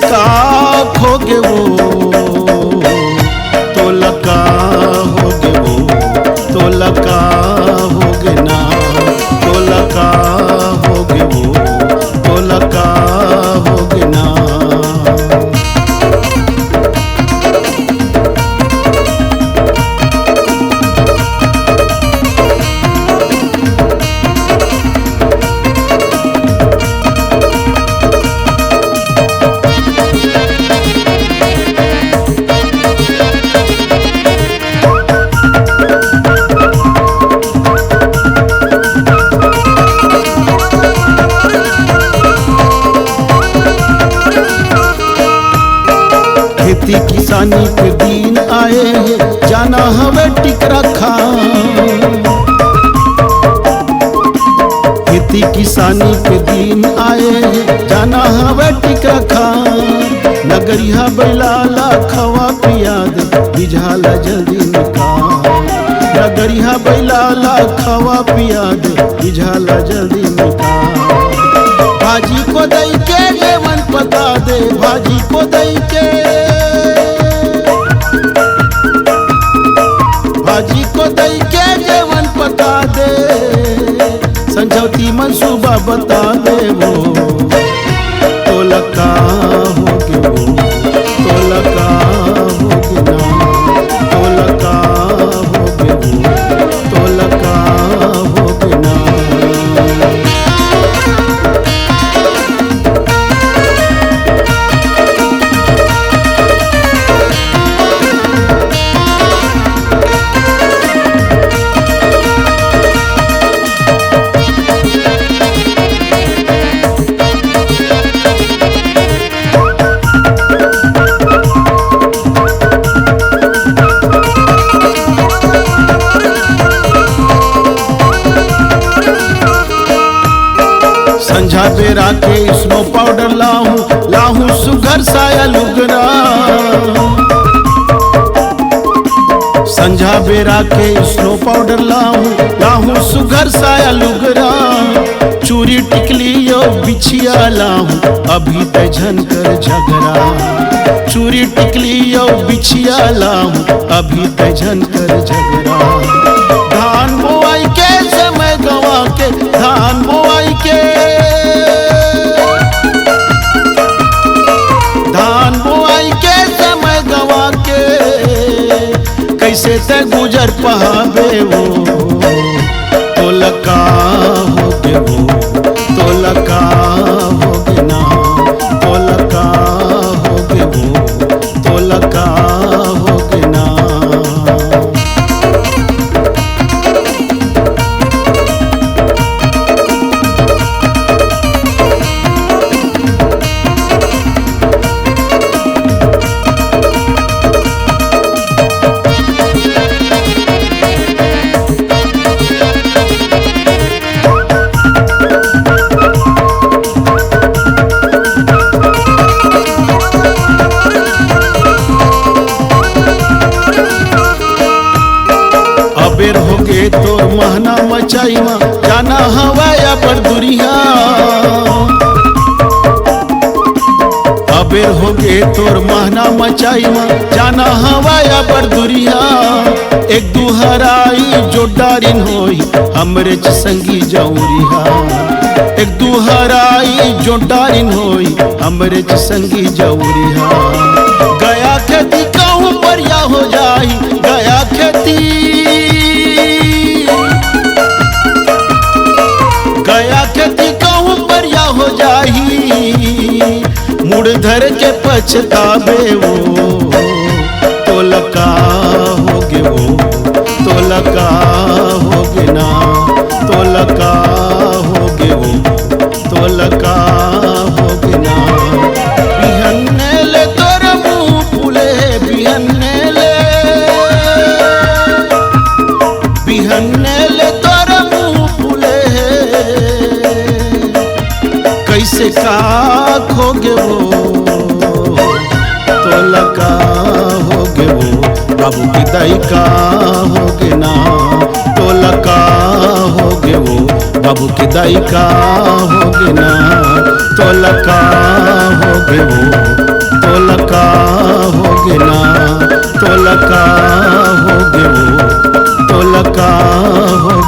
का खोगे वो तो लका होगे वो तो लका होगे ना तो लका होगे वो तो लका होगे ना। खेती किसानी के दिन आए हैं जाना हवे टिक रखा। खेती किसानी के दिन आए हैं जाना हवे टिक रखा। नगरिया बैलाला खवा पिया दे बिझाला जल्दी निकाल। नगरिया बैलाला खवा पिया दे बिझाला जल्दी निकाल। भाजी को दई के लेवन पका दे भाजी को दई के भाजी को दई के जेवन पका दे। समझौती मंसूबा बता दे वो तो लका होगे वो तो लका होगे ना तो लका होगे वो तो लका होगे ना। संझा बेरा के स्नो पाउडर लाहूं सुगर साया लुगरा। संझा बेरा के स्नो पाउडर लाहूं सुगर साया लुगरा। चूरी टिकली यो बिछिया लाहूं अभी ते झनकर झगड़ा। चूरी टिकली यो बिछिया लाहूं अभी ते झनकर झगड़ा। धान बोआई के समय गवा के धान बोआई के धान बोआई के समय गवा के कैसे ते गुजर पहावे वो तो लका होगे वो तो लका होगे ना तो लका होगे वो तो लका होगे ना। अबेर होगे तोर महना मचाई मा जाना हवाया पर दुरिया। अबेर होगे तोर महना मचाई मा जाना हवाया पर दुरिया। एक दुहराई जो डारिन होई हमरे संगी जौरिया। एक दुहराई जो डारिन होई हमरे संगी जौरिया। गया खेती कहूँ बढ़िया हो जाई गया खेती गया खेती कहूँ बढ़िया हो जाही। मुड़ धर के पछतावे वो तो लका होगे वो तो लका होगे ना तो लका होगे वो तो लका होगे ना। बिहन्ने ले तोर मुँह फूले बिहन्ने ले तोर मुँह फूले। कैसे का खोगे वो तो लका होगे वो बाबू की दाई का होगे ना तो लका होगे वो बाबू की दाई का होगे ना तो लका होगे वो तोलका होगे ना, तोलका होगे वो, तोलका हो